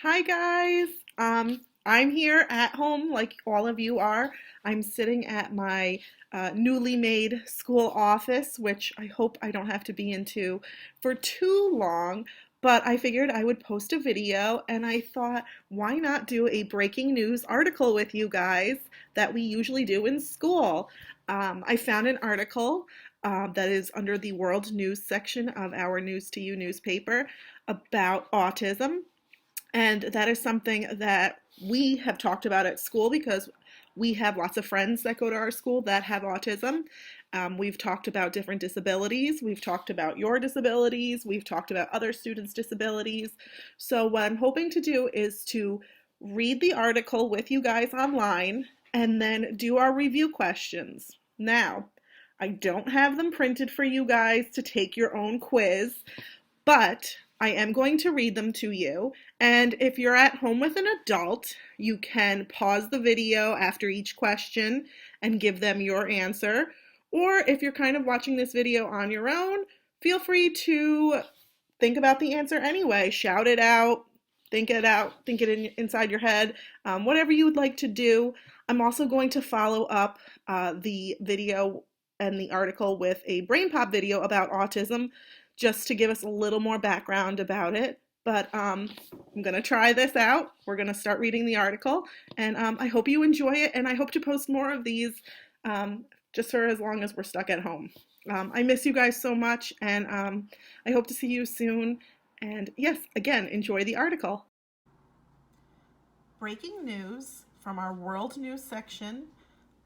Hi guys. I'm here at home like all of you are. I'm sitting at my newly made school office, which I hope I don't have to be into for too long, but I figured I would post a video and I thought, why not do a breaking news article with you guys that we usually do in school? I found an article that is under the world news section of our News to You newspaper about autism. And that is something that we have talked about at school because we have lots of friends that go to our school that have autism. We've talked about different disabilities. We've talked about your disabilities. We've talked about other students' disabilities. So, what I'm hoping to do is to read the article with you guys online and then do our review questions. Now, I don't have them printed for you guys to take your own quiz, but I am going to read them to you. And if you're at home with an adult, you can pause the video after each question and give them your answer. Or if you're kind of watching this video on your own, feel free to think about the answer anyway. Shout it out, think it inside your head, whatever you would like to do. I'm also going to follow up the video and the article with a brain pop video about autism just to give us a little more background about it. But I'm going to try this out. We're going to start reading the article, and I hope you enjoy it, and I hope to post more of these just for as long as we're stuck at home. I miss you guys so much, and I hope to see you soon. And yes, again, enjoy the article. Breaking news from our world news section,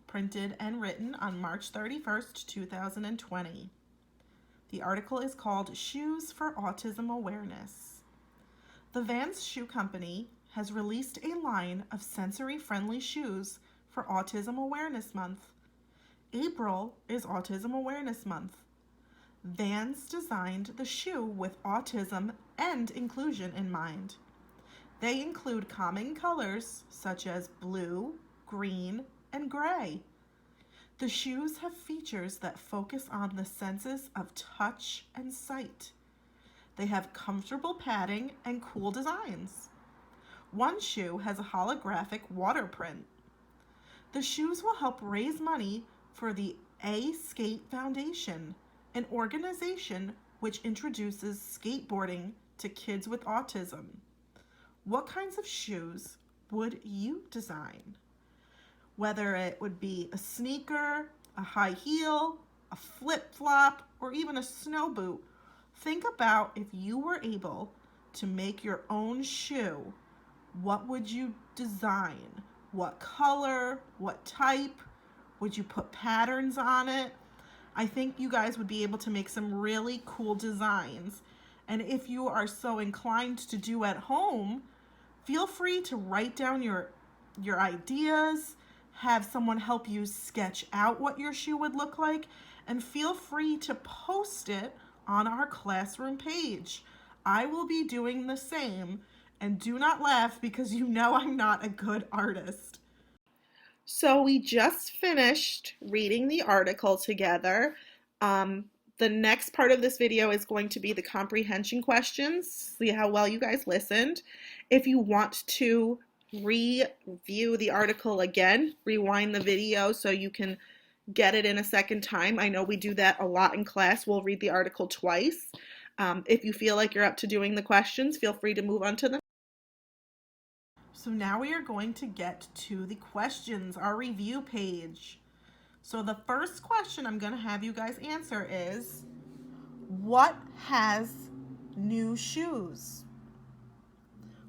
printed and written on March 31st, 2020. The article is called Shoes for Autism Awareness. The Vans Shoe Company has released a line of sensory-friendly shoes for Autism Awareness Month. April is Autism Awareness Month. Vans designed the shoe with autism and inclusion in mind. They include calming colors such as blue, green, and gray. The shoes have features that focus on the senses of touch and sight. They have comfortable padding and cool designs. One shoe has a holographic water print. The shoes will help raise money for the A Skate Foundation, an organization which introduces skateboarding to kids with autism. What kinds of shoes would you design? Whether it would be a sneaker, a high heel, a flip-flop, or even a snow boot, think about if you were able to make your own shoe, what would you design? What color? What type? Would you put patterns on it? I think you guys would be able to make some really cool designs. And if you are so inclined to do at home, feel free to write down your ideas, have someone help you sketch out what your shoe would look like, and feel free to post it on our classroom page. I will be doing the same, and do not laugh because you know I'm not a good artist. So we just finished reading the article together. The next part of this video is going to be the comprehension questions. See how well you guys listened. If you want to review the article again, rewind the video so you can get it in a second time. I know we do that a lot in class. We'll read the article twice. If you feel like you're up to doing the questions, feel free to move on to them. So now we are going to get to the questions, our review page. So the first question I'm going to have you guys answer is, what has new shoes?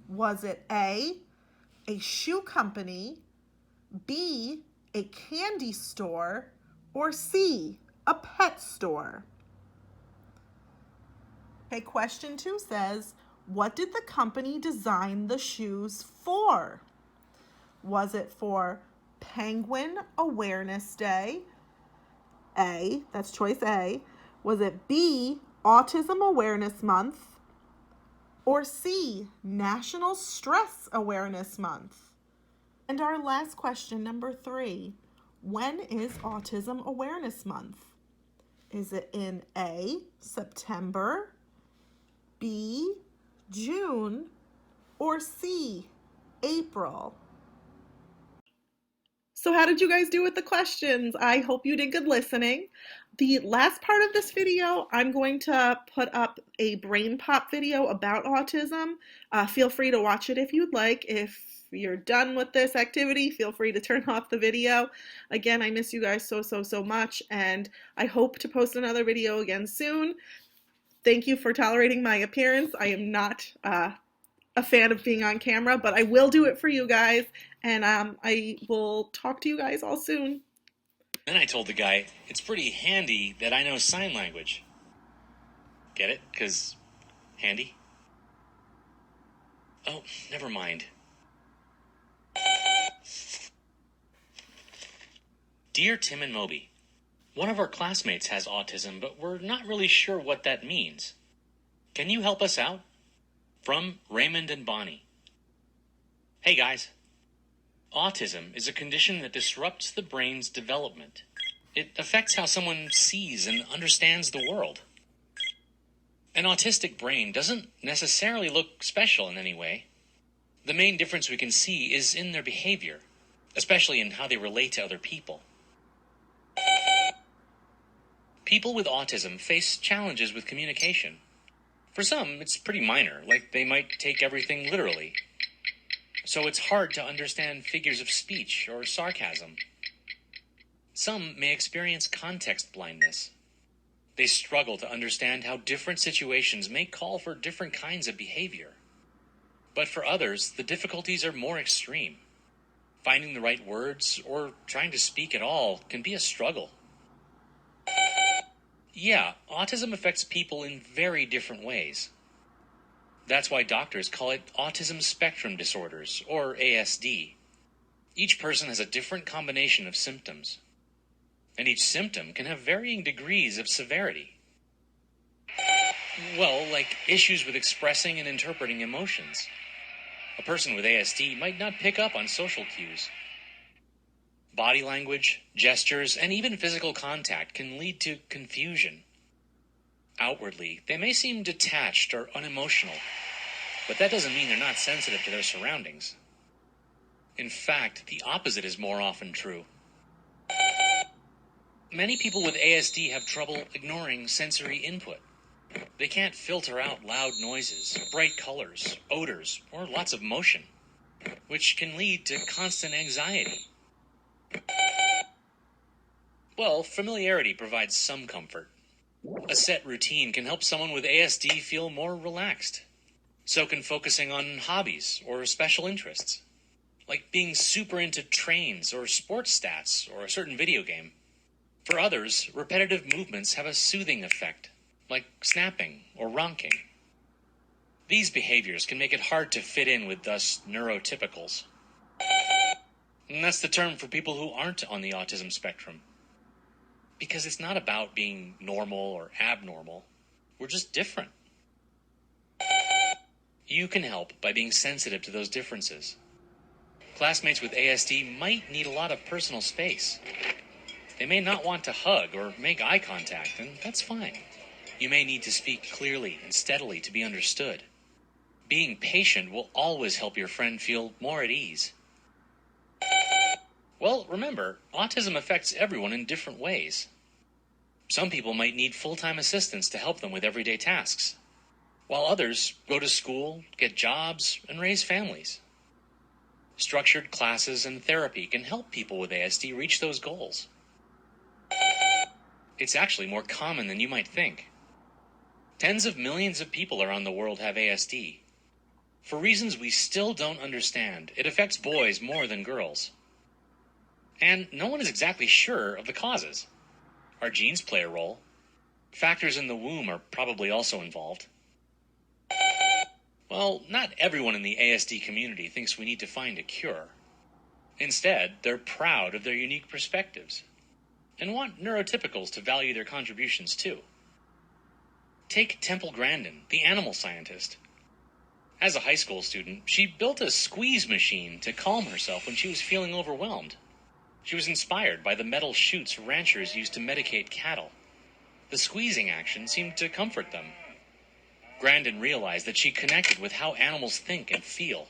Was it A, shoe company, B, a candy store, or C, a pet store? Okay, question 2 says, what did the company design the shoes for? Was it for Penguin Awareness Day? A, that's choice A. Was it B, Autism Awareness Month? Or C, National Stress Awareness Month? And our last question, number 3, when is Autism Awareness Month? Is it in A, September, B, June, Or C, April? So how did you guys do with the questions? I hope you did good listening. The last part of this video, I'm going to put up a brain pop video about autism. Feel free to watch it if you'd like. If you're done with this activity, feel free to turn off the video. Again, I miss you guys so much, and I hope to post another video again soon. Thank you for tolerating my appearance. I am not a fan of being on camera, but I will do it for you guys, and I will talk to you guys all soon. Then I told the guy, it's pretty handy that I know sign language. Get it? 'Cause handy? Oh, never mind. Dear Tim and Moby, one of our classmates has autism, but we're not really sure what that means. Can you help us out? From Raymond and Bonnie. Hey guys. Autism is a condition that disrupts the brain's development. It affects how someone sees and understands the world. An autistic brain doesn't necessarily look special in any way. The main difference we can see is in their behavior, especially in how they relate to other people. People with autism face challenges with communication. For some, it's pretty minor, like they might take everything literally. So it's hard to understand figures of speech or sarcasm. Some may experience context blindness. They struggle to understand how different situations may call for different kinds of behavior. But for others, the difficulties are more extreme. Finding the right words or trying to speak at all can be a struggle. Yeah, autism affects people in very different ways. That's why doctors call it autism spectrum disorders, or ASD. Each person has a different combination of symptoms, and each symptom can have varying degrees of severity. Well, like issues with expressing and interpreting emotions. A person with ASD might not pick up on social cues. Body language, gestures, and even physical contact can lead to confusion. Outwardly, they may seem detached or unemotional, but that doesn't mean they're not sensitive to their surroundings. In fact, the opposite is more often true. Many people with ASD have trouble ignoring sensory input. They can't filter out loud noises, bright colors, odors, or lots of motion, which can lead to constant anxiety. Well, familiarity provides some comfort. A set routine can help someone with ASD feel more relaxed. So can focusing on hobbies or special interests, like being super into trains or sports stats or a certain video game. For others, repetitive movements have a soothing effect, like snapping or ronking. These behaviors can make it hard to fit in with us neurotypicals. And that's the term for people who aren't on the autism spectrum. Because it's not about being normal or abnormal. We're just different. You can help by being sensitive to those differences. Classmates with ASD might need a lot of personal space. They may not want to hug or make eye contact, and that's fine. You may need to speak clearly and steadily to be understood. Being patient will always help your friend feel more at ease. Well, remember, autism affects everyone in different ways. Some people might need full-time assistance to help them with everyday tasks, while others go to school, get jobs, and raise families. Structured classes and therapy can help people with ASD reach those goals. It's actually more common than you might think. Tens of millions of people around the world have ASD. For reasons we still don't understand, it affects boys more than girls. And no one is exactly sure of the causes. Our genes play a role. Factors in the womb are probably also involved. Well, not everyone in the ASD community thinks we need to find a cure. Instead, they're proud of their unique perspectives and want neurotypicals to value their contributions too. Take Temple Grandin, the animal scientist. As a high school student, she built a squeeze machine to calm herself when she was feeling overwhelmed. She was inspired by the metal chutes ranchers used to medicate cattle. The squeezing action seemed to comfort them. Grandin realized that she connected with how animals think and feel.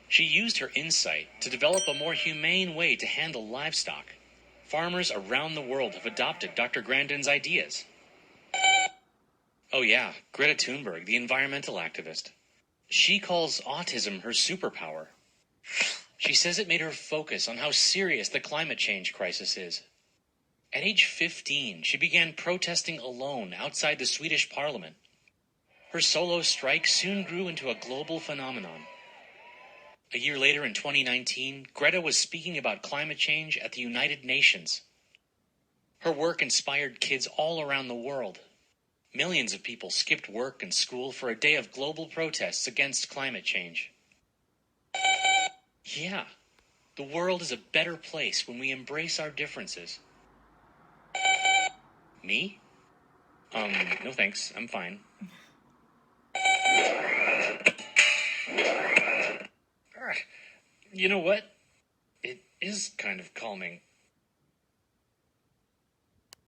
She used her insight to develop a more humane way to handle livestock. Farmers around the world have adopted Dr. Grandin's ideas. Oh yeah, Greta Thunberg, the environmental activist. She calls autism her superpower. She says it made her focus on how serious the climate change crisis is. At age 15, she began protesting alone outside the Swedish parliament. Her solo strike soon grew into a global phenomenon. A year later, in 2019, Greta was speaking about climate change at the United Nations. Her work inspired kids all around the world. Millions of people skipped work and school for a day of global protests against climate change. Yeah, the world is a better place when we embrace our differences. Me? No thanks, I'm fine. You know what? It is kind of calming.